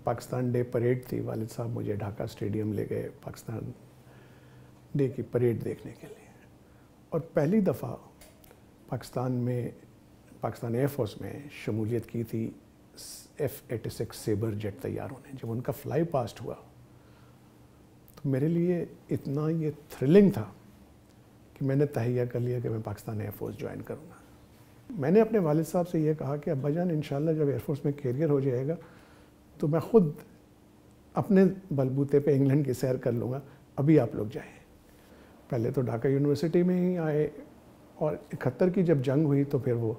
Pakistan day parade تھی، والد صاحب مجھے ڈھاکہ اسٹیڈیم لے گئے پاکستان ڈے کی پریڈ دیکھنے کے لیے، اور پہلی دفعہ پاکستان ایئر فورس میں شمولیت کی تھی F-86 سیبر جیٹ طیاروں نے۔ جب ان کا فلائی پاسٹ ہوا تو میرے لیے اتنا یہ تھرلنگ تھا کہ میں نے تہیہ کر لیا کہ میں پاکستان ایئر فورس جوائن کروں گا۔ میں نے اپنے والد صاحب سے یہ کہا کہ ابا جان انشاءاللہ جب ایئر فورس میں کیریئر ہو جائے گا تو میں خود اپنے بلبوتے پہ انگلینڈ کی سیر کر لوں گا، ابھی آپ لوگ جائیں۔ پہلے تو ڈھاکہ یونیورسٹی میں ہی آئے، اور 71 کی جب جنگ ہوئی تو پھر وہ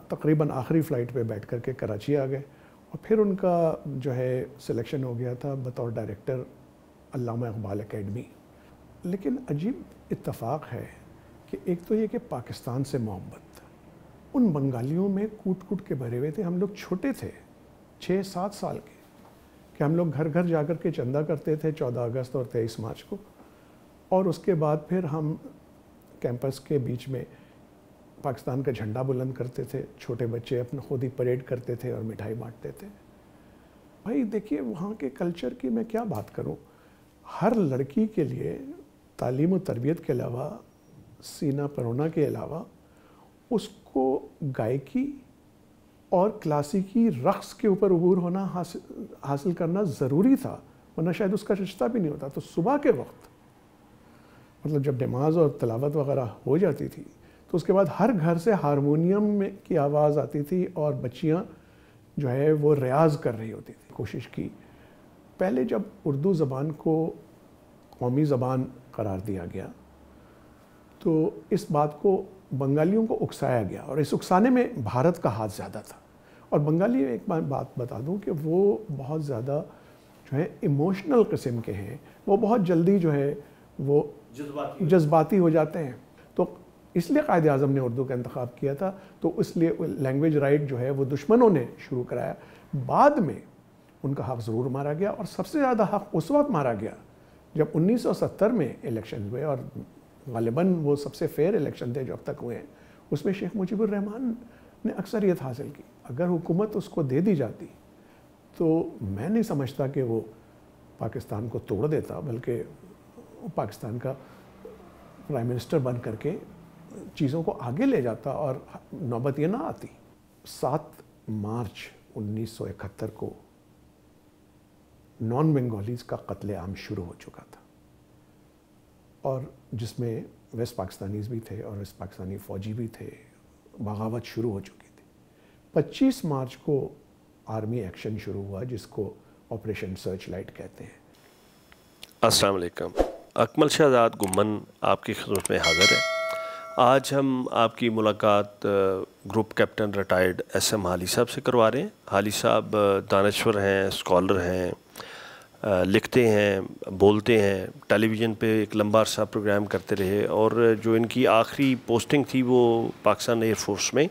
تقریباً آخری فلائٹ پہ بیٹھ کر کے کراچی آ گئے، اور پھر ان کا جو ہے سلیکشن ہو گیا تھا بطور ڈائریکٹر علامہ اقبال اکیڈمی۔ لیکن عجیب اتفاق ہے کہ ایک تو یہ کہ پاکستان سے محبت ان بنگالیوں میں کوٹ کوٹ کے بھرے ہوئے تھے۔ ہم لوگ چھوٹے تھے 6-7 سال کے، کہ ہم لوگ گھر گھر جا کر کے چندہ کرتے تھے 14 اگست اور 23 مارچ کو، اور اس کے بعد پھر ہم کیمپس کے بیچ میں پاکستان کا جھنڈا بلند کرتے تھے، چھوٹے بچے اپنا خود ہی پریڈ کرتے تھے اور مٹھائی بانٹتے تھے۔ بھائی دیکھیے وہاں کے کلچر کی میں کیا بات کروں، ہر لڑکی کے لیے تعلیم و تربیت کے علاوہ، سینہ پرونا کے علاوہ، اس کو گائیکی اور کلاسیکی رقص کے اوپر عبور ہونا حاصل کرنا ضروری تھا، ورنہ شاید اس کا رشتہ بھی نہیں ہوتا۔ تو صبح کے وقت مطلب جب نماز اور تلاوت وغیرہ ہو جاتی تھی تو اس کے بعد ہر گھر سے ہارمونیم کی آواز آتی تھی اور بچیاں جو ہے وہ ریاض کر رہی ہوتی تھی۔ کوشش کی پہلے جب اردو زبان کو قومی زبان قرار دیا گیا تو اس بات کو بنگالیوں کو اکسایا گیا، اور اس اکسانے میں بھارت کا ہاتھ زیادہ تھا۔ اور بنگالی ایک بات بتا دوں کہ وہ بہت زیادہ جو ہے ایموشنل قسم کے ہیں، وہ بہت جلدی جو ہے وہ جذباتی ہو جاتے ہیں، تو اس لیے قائد اعظم نے اردو کا انتخاب کیا تھا۔ تو اس لیے لینگویج رائٹ جو ہے وہ دشمنوں نے شروع کرایا، بعد میں ان کا حق ضرور مارا گیا، اور سب سے زیادہ حق اس وقت مارا گیا جب 1970 میں الیکشن ہوئے، اور غالباً وہ سب سے فیئر الیکشن تھے جو اب تک ہوئے ہیں۔ اس میں شیخ مجیب الرحمن نے اکثریت حاصل کی۔ اگر حکومت اس کو دے دی جاتی تو میں نہیں سمجھتا کہ وہ پاکستان کو توڑ دیتا، بلکہ پاکستان کا پرائم منسٹر بن کر کے چیزوں کو آگے لے جاتا، اور نوبت یہ نہ آتی۔ 7 مارچ 1971 کو نان بنگالیز کا قتل عام شروع ہو چکا تھا، اور جس میں ویسٹ پاکستانیز بھی تھے اور ویسٹ پاکستانی فوجی بھی تھے۔ بغاوت شروع ہو چکی تھی۔ 25 مارچ کو آرمی ایکشن شروع ہوا جس کو آپریشن سرچ لائٹ کہتے ہیں۔ السلام علیکم، اکمل شہزاد گمن آپ کی خدمت میں حاضر ہے۔ آج ہم آپ کی ملاقات group captain retired S M Hali صاحب سے کروا رہے ہیں۔ حالی صاحب دانشور ہیں، اسکالر ہیں، لکھتے ہیں، بولتے ہیں، ٹیلی ویژن پہ ایک لمبا عرصہ پروگرام کرتے رہے، اور جو ان کی آخری پوسٹنگ تھی وہ پاکستان ایئر فورس میں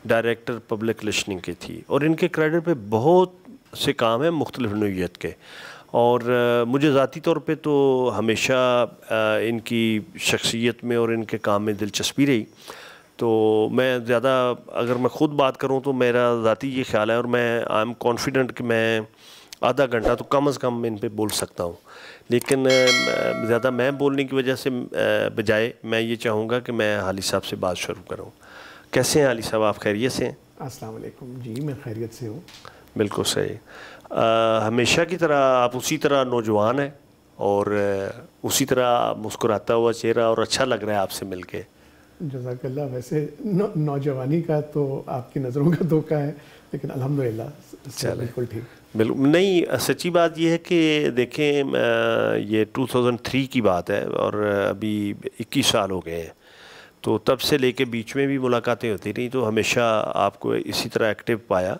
ڈائریکٹر پبلک ریلیشننگ کی تھی، اور ان کے کریڈٹ پہ بہت سے کام ہیں مختلف نوعیت کے، اور مجھے ذاتی طور پہ تو ہمیشہ ان کی شخصیت میں اور ان کے کام میں دلچسپی رہی۔ تو میں زیادہ اگر میں خود بات کروں تو میرا ذاتی یہ خیال ہے، اور میں آئی ایم کانفیڈنٹ کہ میں آدھا گھنٹہ تو کم از کم ان پہ بول سکتا ہوں، لیکن زیادہ میں بولنے کی وجہ سے بجائے میں یہ چاہوں گا کہ میں حالی صاحب سے بات شروع کروں۔ کیسے ہیں حالی صاحب، آپ خیریت سے ہیں؟ السلام علیکم، جی میں خیریت سے ہوں۔ بالکل صحیح۔ ہمیشہ کی طرح آپ اسی طرح نوجوان ہیں، اور اسی طرح مسکراتا ہوا چہرہ، اور اچھا لگ رہا ہے آپ سے مل کے۔ جزاک اللہ۔ ویسے نوجوانی کا تو آپ کی نظروں کا دھوکہ ہے، لیکن الحمدللہ بالکل ٹھیک۔ بالکل نہیں، سچی بات یہ ہے کہ دیکھیں یہ 2003 کی بات ہے، اور ابھی 21 سال ہو گئے ہیں، تو تب سے لے کے بیچ میں بھی ملاقاتیں ہوتی رہیں، تو ہمیشہ آپ کو اسی طرح ایکٹیو پایا،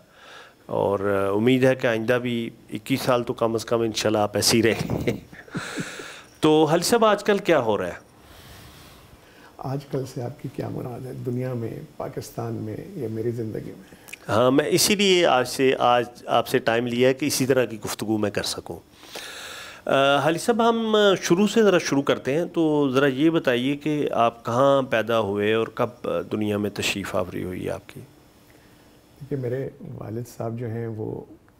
اور امید ہے کہ آئندہ بھی 21 سال تو کم از کم انشاءاللہ آپ ایسے ہی رہیں۔ تو حالی صاحب آج کل کیا ہو رہا ہے؟ آج کل سے آپ کی کیا مراد ہے؟ دنیا میں، پاکستان میں، یا میری زندگی میں؟ ہاں، میں اسی لیے آج آپ سے ٹائم لیا ہے کہ اسی طرح کی گفتگو میں کر سکوں۔ حالی صاحب ہم شروع سے ذرا شروع کرتے ہیں، تو ذرا یہ بتائیے کہ آپ کہاں پیدا ہوئے اور کب دنیا میں تشریف آوری ہوئی آپ کی؟ دیکھیے میرے والد صاحب جو ہیں وہ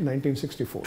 1964।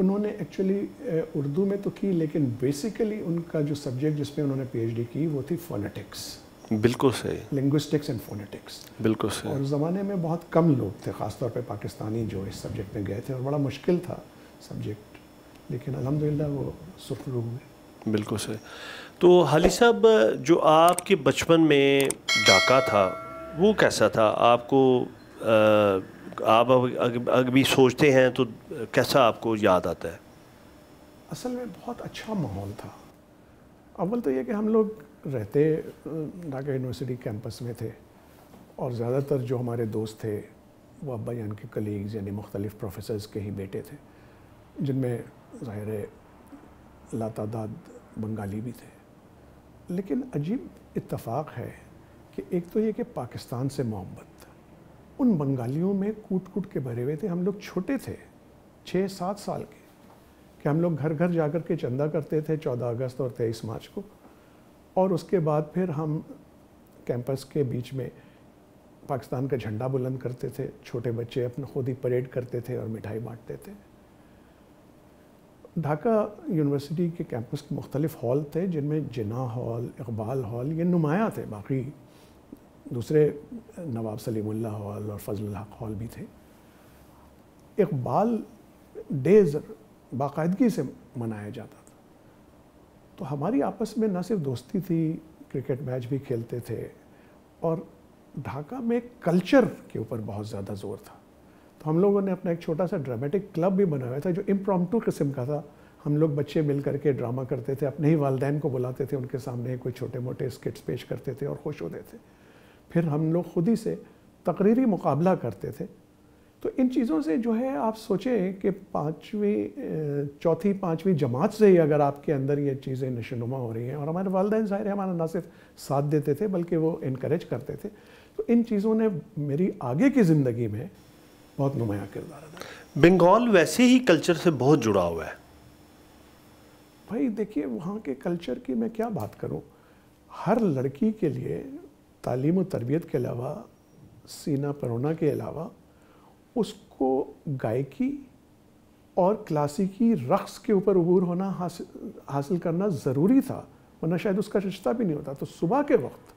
انہوں نے ایکچولی اردو میں تو کی، لیکن بیسیکلی ان کا جو سبجیکٹ جس پہ انہوں نے پی ایچ ڈی کی وہ تھی فونیٹکس. بالکل صحیح. Linguistics and phonetics. بالکل صحیح. اور زمانے میں بہت کم لوگ تھے، خاص طور پہ پاکستانی، جو اس سبجیکٹ میں گئے تھے، اور بڑا مشکل تھا سبجیکٹ، لیکن الحمدللہ وہ سرخرو ہوئے. بالکل صحیح. تو حالی صاحب، جو آپ کے بچپن میں ڈھاکہ تھا وہ کیسا تھا؟ آپ کو آپ ابھی سوچتے ہیں تو کیسا آپ کو یاد آتا ہے؟ اصل میں بہت اچھا ماحول تھا. اول تو یہ کہ ہم لوگ رہتے ڈھاکہ یونیورسٹی کیمپس میں تھے، اور زیادہ تر جو ہمارے دوست تھے وہ ابا جان کے کلیگز، یعنی مختلف پروفیسرز کے ہی بیٹے تھے، جن میں ظاہر لاتعداد بنگالی بھی تھے. لیکن عجیب اتفاق ہے کہ ایک تو یہ کہ پاکستان سے محبت ان بنگالیوں میں کوٹ کوٹ کے بھرے ہوئے تھے. ہم لوگ چھوٹے تھے، 6-7 سال کے، کہ ہم لوگ گھر گھر جا کر کے چندہ کرتے تھے 14 اگست اور 23 مارچ کو، اور اس کے بعد پھر ہم کیمپس کے بیچ میں پاکستان کا جھنڈا بلند کرتے تھے. چھوٹے بچے اپنا خود ہی پریڈ کرتے تھے اور مٹھائی بانٹتے تھے. ڈھاکہ یونیورسٹی کے کیمپس کے مختلف ہال تھے، جن میں جناح ہال، اقبال ہال یہ نمایاں تھے. باقی دوسرے نواب سلیم اللہ ہال اور فضل الحق ہال بھی تھے. اقبال ڈیز باقاعدگی سے منایا جاتا تھا. تو ہماری آپس میں نہ صرف دوستی تھی، کرکٹ میچ بھی کھیلتے تھے، اور ڈھاکہ میں کلچر کے اوپر بہت زیادہ زور تھا. تو ہم لوگوں نے اپنا ایک چھوٹا سا ڈرامٹک کلب بھی بنایا تھا، جو امپرومپٹو قسم کا تھا. ہم لوگ بچے مل کر کے ڈرامہ کرتے تھے، اپنے ہی والدین کو بلاتے تھے، ان کے سامنے کوئی چھوٹے موٹے اسکٹس پیش کرتے تھے اور خوش ہوتے تھے. پھر ہم لوگ خود ہی سے تقریری مقابلہ کرتے تھے. تو ان چیزوں سے جو ہے آپ سوچیں کہ 4تھی-5ویں جماعت سے ہی اگر آپ کے اندر یہ چیزیں نشوونما ہو رہی ہیں، اور ہمارے والدین ظاہر ہے ہمارا نہ صرف ساتھ دیتے تھے بلکہ وہ انکریج کرتے تھے. تو ان چیزوں نے میری آگے کی زندگی میں بہت نمایاں کردار ادا کیا. بنگال ویسے ہی کلچر سے بہت جڑا ہوا ہے. بھائی دیکھیے، وہاں کے کلچر کی میں کیا بات کروں. ہر لڑکی کے لیے تعلیم و تربیت کے علاوہ، سینہ پرونا کے علاوہ، اس کو گائیکی اور کلاسیکی رقص کے اوپر عبور ہونا حاصل کرنا ضروری تھا، ورنہ شاید اس کا رشتہ بھی نہیں ہوتا. تو صبح کے وقت،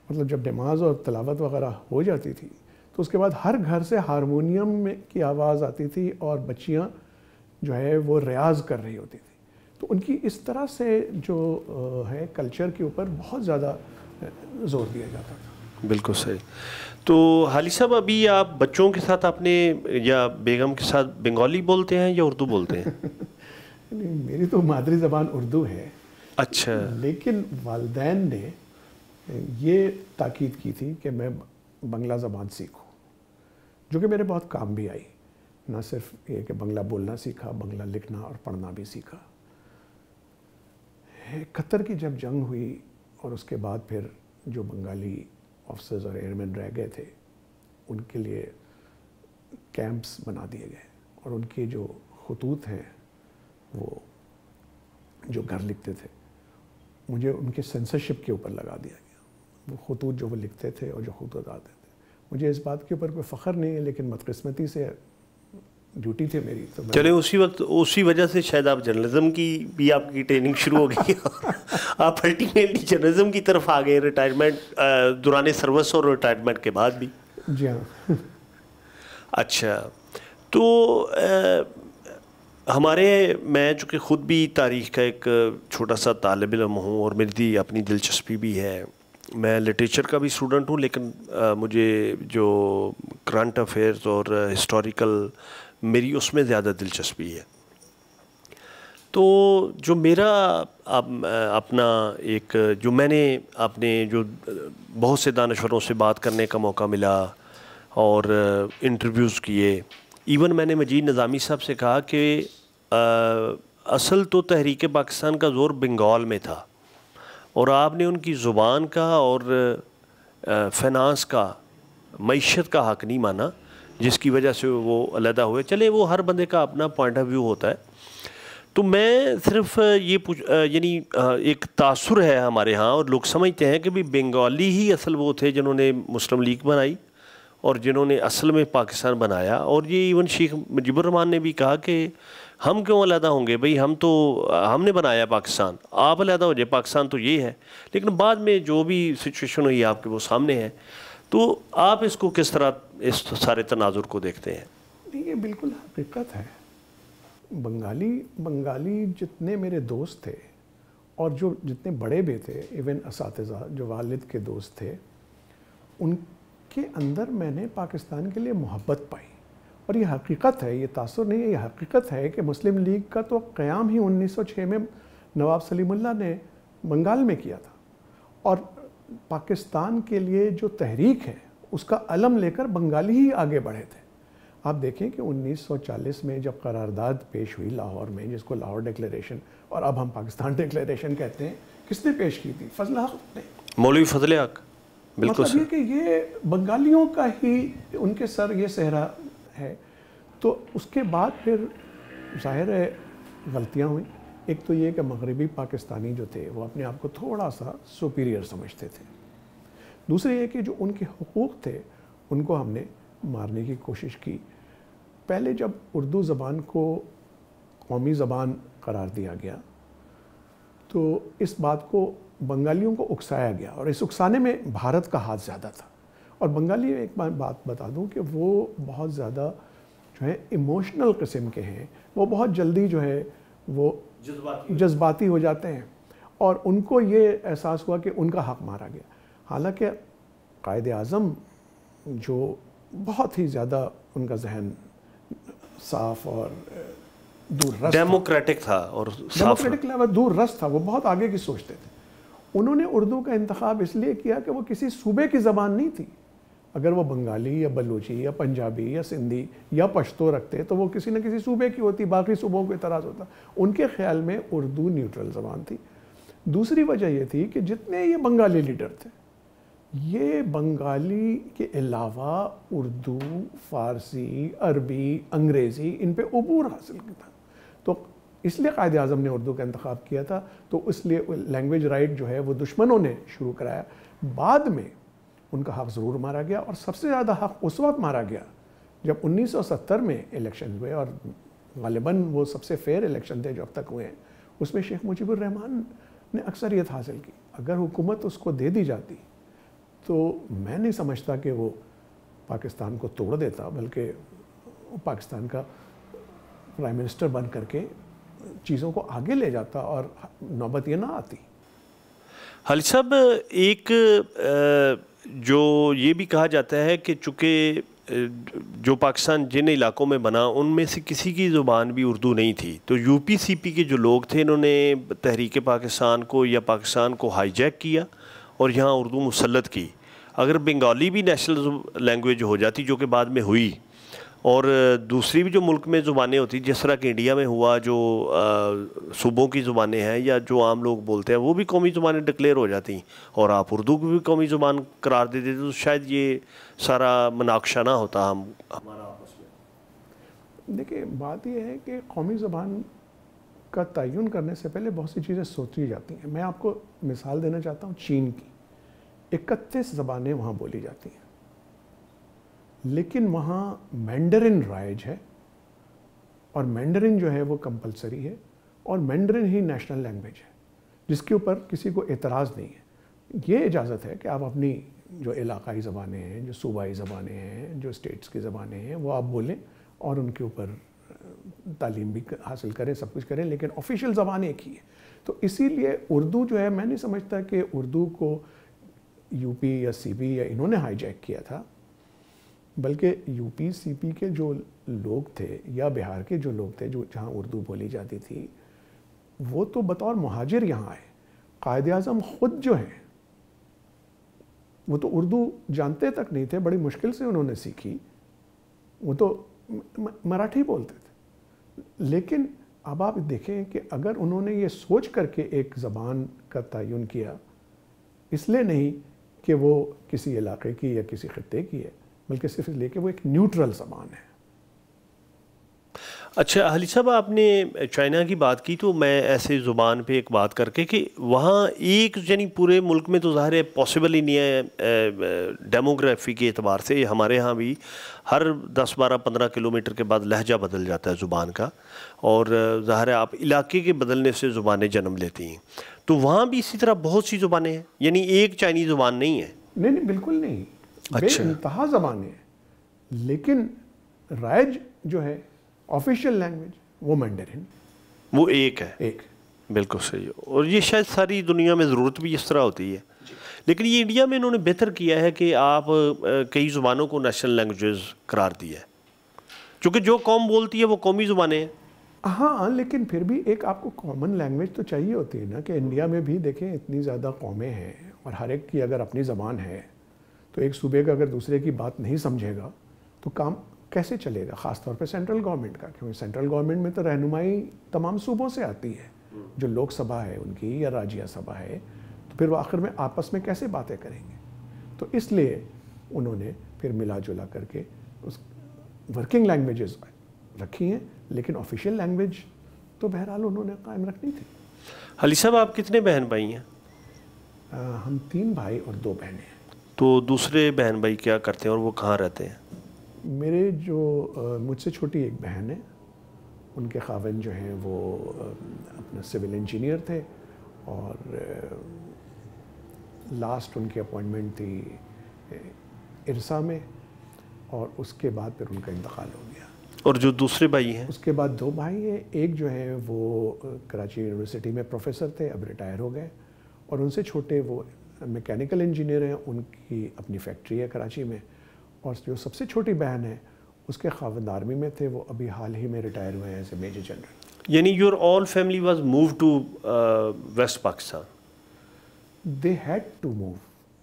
مطلب جب نماز اور تلاوت وغیرہ ہو جاتی تھی، تو اس کے بعد ہر گھر سے ہارمونیم کی آواز آتی تھی اور بچیاں جو ہے وہ ریاض کر رہی ہوتی تھی. تو ان کی اس طرح سے جو ہے کلچر کے اوپر بہت زیادہ زور دیا جاتا تھا. بالکل صحیح. تو حالی صاحب، ابھی آپ بچوں کے ساتھ اپنے یا بیگم کے ساتھ بنگالی بولتے ہیں یا اردو بولتے ہیں؟ میری تو مادری زبان اردو ہے. اچھا. لیکن والدین نے یہ تاکید کی تھی کہ میں بنگلہ زبان سیکھوں، جو کہ میرے بہت کام بھی آئی. نہ صرف یہ کہ بنگلہ بولنا سیکھا، بنگلہ لکھنا اور پڑھنا بھی سیکھا. 71 کی جب جنگ ہوئی اور اس کے بعد پھر جو بنگالی آفیسرز اور ایئرمین رہ گئے تھے، ان کے لیے کیمپس بنا دیے گئے، اور ان کے جو خطوط ہیں، وہ جو گھر لکھتے تھے، مجھے ان کے سینسرشپ کے اوپر لگا دیا گیا. وہ خطوط جو وہ لکھتے تھے اور جو خطوط آتے تھے، مجھے اس بات کے اوپر کوئی فخر نہیں ہے، لیکن بدقسمتی سے ڈیوٹی تھی میری. تو چلے اسی وجہ سے شاید آپ جرنلزم کی بھی آپ کی ٹریننگ شروع ہو گئی. آپ الٹیمیٹلی جرنلزم کی طرف آ گئے، ریٹائرمنٹ دوران سروس اور ریٹائرمنٹ کے بعد بھی. جی ہاں. اچھا. تو میں چونکہ خود بھی تاریخ کا ایک چھوٹا سا طالب علم ہوں، اور میری اپنی دلچسپی بھی ہے. میں لٹریچر کا بھی اسٹوڈنٹ ہوں، لیکن مجھے جو کرنٹ افیئرز اور ہسٹوریکل میری اس میں زیادہ دلچسپی ہے. تو جو میرا اپنا ایک جو میں نے اپنے جو بہت سے دانشوروں سے بات کرنے کا موقع ملا اور انٹرویوز کیے. ایون میں نے مجید نظامی صاحب سے کہا کہ اصل تو تحریک پاکستان کا زور بنگال میں تھا، اور آپ نے ان کی زبان کا اور فائنانس کا، معیشت کا حق نہیں مانا، جس کی وجہ سے وہ علیحدہ ہوئے. چلے وہ ہر بندے کا اپنا پوائنٹ آف ویو ہوتا ہے. تو میں صرف یہ یعنی ایک تاثر ہے ہمارے ہاں، اور لوگ سمجھتے ہیں کہ بھی بنگالی ہی اصل وہ تھے جنہوں نے مسلم لیگ بنائی، اور جنہوں نے اصل میں پاکستان بنایا. اور یہ ایون شیخ مجیب الرحمان نے بھی کہا کہ ہم کیوں علیحدہ ہوں گے بھئی، ہم نے بنایا پاکستان، آپ علیحدہ ہو جائے، پاکستان تو یہ ہے. لیکن بعد میں جو بھی سچویشن ہوئی آپ کے وہ سامنے ہے. تو آپ اس کو کس طرح اس سارے تناظر کو دیکھتے ہیں؟ نہیں، یہ بالکل حقیقت ہے. بنگالی جتنے میرے دوست تھے اور جو جتنے بڑے بھی تھے، ایون اساتذہ جو والد کے دوست تھے، ان کے اندر میں نے پاکستان کے لیے محبت پائی. اور یہ حقیقت ہے، یہ تاثر نہیں ہے، یہ حقیقت ہے کہ مسلم لیگ کا تو قیام ہی 1906 میں نواب سلیم اللہ نے بنگال میں کیا تھا. اور پاکستان کے لیے جو تحریک ہے اس کا علم لے کر بنگالی ہی آگے بڑھے تھے. آپ دیکھیں کہ 1940 میں جب قرارداد پیش ہوئی لاہور میں، جس کو لاہور ڈکلیریشن اور اب ہم پاکستان ڈکلیریشن کہتے ہیں، کس نے پیش کی تھی؟ فضل حق نے. مولوی فضل حق. بالکل. مطلب یہ کہ یہ بنگالیوں کا ہی ان کے سر یہ صحرا ہے. تو اس کے بعد پھر ظاہر ہے غلطیاں ہوئیں. ایک تو یہ کہ مغربی پاکستانی جو تھے وہ اپنے آپ کو تھوڑا سا سپیریئر سمجھتے تھے. دوسری یہ کہ جو ان کے حقوق تھے ان کو ہم نے مارنے کی کوشش کی. پہلے جب اردو زبان کو قومی زبان قرار دیا گیا تو اس بات کو بنگالیوں کو اکسایا گیا، اور اس اکسانے میں بھارت کا ہاتھ زیادہ تھا. اور بنگالی ایک بات بتا دوں کہ وہ بہت زیادہ جو ہے ایموشنل قسم کے ہیں. وہ بہت جلدی جو ہے وہ جذباتی ہو جاتے ہیں، اور ان کو یہ احساس ہوا کہ ان کا حق مارا گیا. حالانکہ قائد اعظم جو بہت ہی زیادہ ان کا ذہن صاف اور دور رس ڈیموکریٹک تھا، اور ڈیموکریٹک لیول دور رس تھا، وہ بہت آگے کی سوچتے تھے. انہوں نے اردو کا انتخاب اس لیے کیا کہ وہ کسی صوبے کی زبان نہیں تھی. اگر وہ بنگالی یا بلوچی یا پنجابی یا سندھی یا پشتو رکھتے تو وہ کسی نہ کسی صوبے کی ہوتی، باقی صوبوں کو اعتراض ہوتا. ان کے خیال میں اردو نیوٹرل زبان تھی. دوسری وجہ یہ تھی کہ جتنے یہ بنگالی لیڈر تھے، یہ بنگالی کے علاوہ اردو، فارسی، عربی، انگریزی ان پہ عبور حاصل کیا تھا. تو اس لیے قائد اعظم نے اردو کا انتخاب کیا تھا. تو اس لیے لینگویج رائٹ جو ہے وہ دشمنوں نے شروع کرایا. بعد میں ان کا حق ضرور مارا گیا، اور سب سے زیادہ حق اس وقت مارا گیا جب 1970 میں الیکشن ہوئے، اور غالباً وہ سب سے فیئر الیکشن تھے جو اب تک ہوئے ہیں. اس میں شیخ مجیب الرحمان نے اکثریت حاصل کی. اگر حکومت اس کو دے دی جاتی تو میں نہیں سمجھتا کہ وہ پاکستان کو توڑ دیتا، بلکہ پاکستان کا پرائم منسٹر بن کر کے چیزوں کو آگے لے جاتا اور نوبت یہ نہ آتی. حالی صاحب، ایک جو یہ بھی کہا جاتا ہے کہ چونکہ جو پاکستان جن علاقوں میں بنا ان میں سے کسی کی زبان بھی اردو نہیں تھی، تو یو پی سی پی کے جو لوگ تھے انہوں نے تحریک پاکستان کو یا پاکستان کو ہائی جیک کیا اور یہاں اردو مسلط کی. اگر بنگالی بھی نیشنل لینگویج ہو جاتی، جو کہ بعد میں ہوئی، اور دوسری بھی جو ملک میں زبانیں ہوتی جس طرح کہ انڈیا میں ہوا، جو صوبوں کی زبانیں ہیں یا جو عام لوگ بولتے ہیں وہ بھی قومی زبانیں ڈکلیئر ہو جاتی ہیں، اور آپ اردو کو بھی قومی زبان قرار دے دیتے، تو شاید یہ سارا مناقشہ نہ ہوتا ہمارا آپس میں. دیکھیں، بات یہ ہے کہ قومی زبان کا تعین کرنے سے پہلے بہت سی چیزیں سوچی جاتی ہیں. میں آپ کو مثال دینا چاہتا ہوں چین کی. 31 زبانیں وہاں بولی جاتی ہیں، لیکن وہاں مینڈرن رائج ہے، اور مینڈرن جو ہے وہ کمپلسری ہے، اور مینڈرن ہی نیشنل لینگویج ہے جس کے اوپر کسی کو اعتراض نہیں ہے. یہ اجازت ہے کہ آپ اپنی جو علاقائی زبانیں ہیں، جو صوبائی زبانیں ہیں، جو اسٹیٹس کی زبانیں ہیں، وہ آپ بولیں اور ان کے اوپر تعلیم بھی حاصل کریں، سب کچھ کریں، لیکن آفیشیل زبان ایک ہی ہے. تو اسی لیے اردو جو ہے، میں نہیں سمجھتا کہ اردو کو یو پی یا سی پی یا انہوں نے ہائی جیک کیا تھا، بلکہ یو پی سی پی کے جو لوگ تھے یا بہار کے جو لوگ تھے جو جہاں اردو بولی جاتی تھی، وہ تو بطور مہاجر یہاں آئے. قائد اعظم خود جو ہیں وہ تو اردو جانتے تک نہیں تھے، بڑی مشکل سے انہوں نے سیکھی. وہ تو مراٹھی بولتے تھے. لیکن اب آپ دیکھیں کہ اگر انہوں نے یہ سوچ کر کے ایک زبان کا تعین کیا، اس لیے نہیں کہ وہ کسی علاقے کی یا کسی خطے کی ہے، بلکہ صرف اس لیے کہ وہ ایک نیوٹرل زبان ہے. اچھا حالی صاحب، آپ نے چائنا کی بات کی تو میں ایسے زبان پہ ایک بات کر کے کہ وہاں ایک یعنی پورے ملک میں تو ظاہر ہے پاسبل ہی نہیں ہے ڈیموگرافی کے اعتبار سے. ہمارے ہاں بھی ہر 10-12-15 کلومیٹر کے بعد لہجہ بدل جاتا ہے زبان کا، اور ظاہر ہے آپ علاقے کے بدلنے سے زبانیں جنم لیتی ہیں. تو وہاں بھی اسی طرح بہت سی زبانیں ہیں، یعنی ایک چائنی زبان نہیں ہے؟ نہیں بالکل نہیں، بے انتہا زبانیں، لیکن رائج جو ہے آفیشیل لینگویج وہ مینڈرن، وہ ایک ہے. ایک. بالکل صحیح. اور یہ شاید ساری دنیا میں ضرورت بھی اس طرح ہوتی ہے. لیکن یہ انڈیا میں انہوں نے بہتر کیا ہے کہ آپ کئی زبانوں کو نیشنل لینگویجز قرار دیا ہے، چونکہ جو قوم بولتی ہے وہ قومی زبانیں ہیں. ہاں لیکن پھر بھی ایک آپ کو کامن لینگویج تو چاہیے ہوتی ہے نا، کہ انڈیا میں بھی دیکھیں اتنی زیادہ قومیں ہیں اور ہر ایک کی اگر اپنی زبان ہے تو ایک صوبے کا اگر دوسرے کی بات نہیں سمجھے گا تو کام کیسے چلے گا؟ خاص طور پہ سینٹرل گورنمنٹ کا، کیونکہ سینٹرل گورنمنٹ میں تو رہنمائی تمام صوبوں سے آتی ہے، جو لوک سبھا ہے ان کی یا راجیہ سبھا ہے، تو پھر وہ آخر میں آپس میں کیسے باتیں کریں گے؟ تو اس لیے انہوں نے پھر ملا جلا کر کے اس ورکنگ لینگویجز رکھی ہیں، لیکن آفیشیل لینگویج تو بہرحال انہوں نے قائم رکھنی تھی. حالی صاحب، آپ کتنے بہن بھائی ہیں؟ ہم 3 بھائی اور 2 بہنیں ہیں. تو دوسرے بہن بھائی کیا کرتے ہیں اور وہ کہاں رہتے ہیں؟ میرے جو مجھ سے چھوٹی ایک بہن ہے، ان کے خاوند جو ہیں وہ اپنا سول انجینئر تھے، اور لاسٹ ان کی اپوائنٹمنٹ تھی ارسا میں، اور اس کے بعد پھر ان کا انتقال ہو گیا. اور جو دوسرے بھائی ہیں؟ اس کے بعد 2 بھائی ہیں. ایک جو ہیں وہ کراچی یونیورسٹی میں پروفیسر تھے، اب ریٹائر ہو گئے، اور ان سے چھوٹے وہ میکینیکل انجینئر ہیں، ان کی اپنی فیکٹری ہے کراچی میں. اور جو سب سے چھوٹی بہن ہے اس کے خاوند آرمی میں تھے، وہ ابھی حال ہی میں ریٹائر ہوئے ہیں ایز اے میجر جنرل. یعنی your all family was move to west Pakistan? They had to move,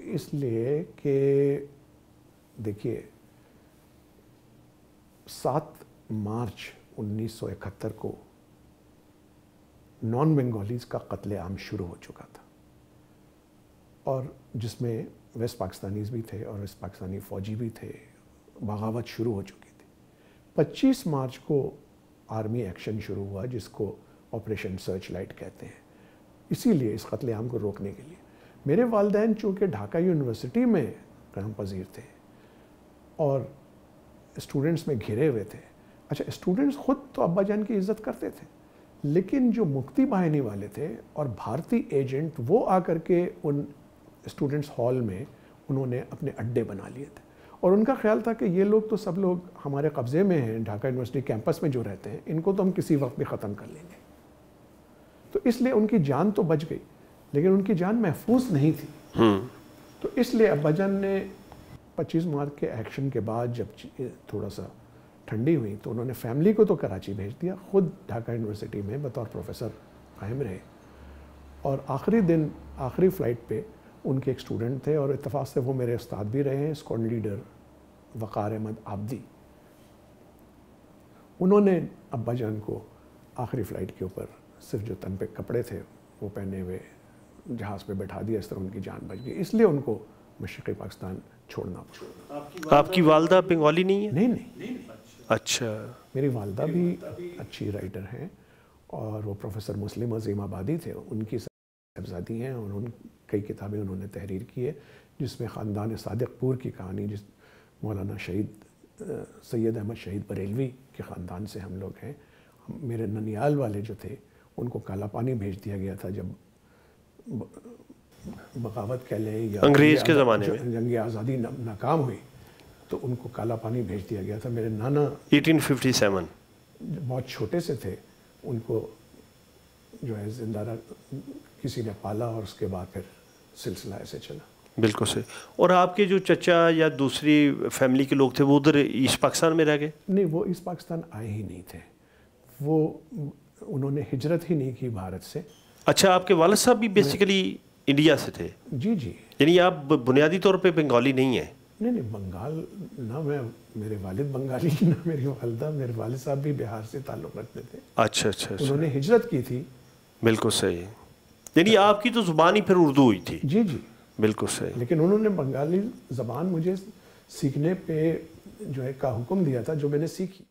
اس لیے کہ دیکھیے 7 مارچ 1971 کو نان بنگالیز کا قتل عام شروع ہو چکا تھا، اور جس میں ویسٹ پاکستانیز بھی تھے اور ویسٹ پاکستانی فوجی بھی تھے. بغاوت شروع ہو چکی تھی. 25 مارچ کو آرمی ایکشن شروع ہوا جس کو آپریشن سرچ لائٹ کہتے ہیں، اسی لیے اس قتل عام کو روکنے کے لیے. میرے والدین چونکہ ڈھاکہ یونیورسٹی میں قیام پذیر تھے اور اسٹوڈنٹس میں گھرے ہوئے تھے. اچھا، اسٹوڈنٹس خود تو ابا جان کی عزت کرتے تھے، لیکن جو مکتی باہنی والے تھے اور بھارتی ایجنٹ، وہ آ کر کے ان اسٹوڈنٹس ہال میں انہوں نے اپنے اڈے بنا لیے تھے، اور ان کا خیال تھا کہ یہ لوگ تو سب لوگ ہمارے قبضے میں ہیں، ڈھاکہ یونیورسٹی کیمپس میں جو رہتے ہیں، ان کو تو ہم کسی وقت بھی ختم کر لیں گے. تو اس لیے ان کی جان تو بچ گئی، لیکن ان کی جان محفوظ نہیں تھی. تو اس لیے ابا جان نے 25 مارچ کے ایکشن کے بعد جب تھوڑا سا ٹھنڈی ہوئی تو انہوں نے فیملی کو تو کراچی بھیج دیا، خود ڈھاکہ یونیورسٹی میں بطور پروفیسر قائم رہے. اور آخری دن آخری فلائٹ پہ ان کے ایک اسٹوڈنٹ تھے، اور اتفاق سے وہ میرے استاد بھی رہے ہیں، اسکواڈ لیڈر وقار احمد عابدی. انہوں نے ابا جان کو آخری فلائٹ کے اوپر صرف جو تن پہ کپڑے تھے وہ پہنے ہوئے جہاز پہ بیٹھا دیا. اس طرح ان کی جان بچ گئی، اس لیے ان کو مشرقی پاکستان چھوڑنا پڑا. آپ کی والدہ بنگالی نہیں ہے؟ نہیں. اچھا. میری والدہ بھی اچھی رائٹر ہیں، اور وہ پروفیسر مسلم عظیم آبادی تھے، ان کی صاحبزادی ہیں. کئی کتابیں انہوں نے تحریر کی ہے، جس میں خاندان صادق پور کی کہانی، جس مولانا شہید سید احمد شہید بریلوی کے خاندان سے ہم لوگ ہیں. میرے ننیال والے جو تھے ان کو کالا پانی بھیج دیا گیا تھا جب بغاوت کہہ لیں یا انگریز کے زمانے میں جنگ آزادی ناکام ہوئی، تو ان کو کالا پانی بھیج دیا گیا تھا. میرے نانا 1857 بہت چھوٹے سے تھے، ان کو جو ہے زندہ کسی نے پالا، اور اس کے بعد پھر سلسلہ ایسے چلا. بالکل صحیح. اور آپ کے جو چچا یا دوسری فیملی کے لوگ تھے وہ ادھر ایسٹ پاکستان میں رہ گئے؟ نہیں، وہ ایسٹ پاکستان آئے ہی نہیں تھے، وہ انہوں نے ہجرت ہی نہیں کی بھارت سے. اچھا، آپ کے والد صاحب بھی بیسیکلی انڈیا سے تھے؟ جی. یعنی آپ بنیادی طور پہ بنگالی نہیں ہیں؟ نہیں، بنگال نہ میرے والد بنگالی نہ میری والدہ. میرے والد صاحب بھی بہار سے تعلق رکھتے تھے. اچھا. انہوں نے ہجرت کی تھی. بالکل صحیح. یعنی آپ کی تو زبان ہی پھر اردو ہوئی تھی؟ جی. بالکل صحیح. لیکن انہوں نے بنگالی زبان مجھے سیکھنے پہ جو ہے کا حکم دیا تھا، جو میں نے سیکھی.